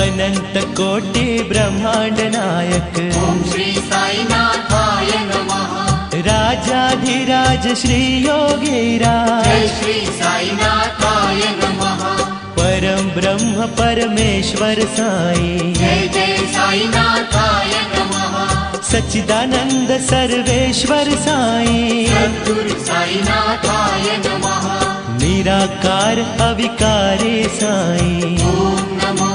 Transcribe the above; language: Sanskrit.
अनंत कोटि ब्रह्मांड नायक ओम श्री साईनाथाय नमः। राजाधिराज श्री योगीराज जय श्री साईनाथाय नमः। परम ब्रह्म परमेश्वर साई जय जय साईनाथाय नमः। सच्चिदानंद सर्वेश्वर साई सद्गुरु साईनाथाय नमः। निराकार अविकारी साई ओम नमो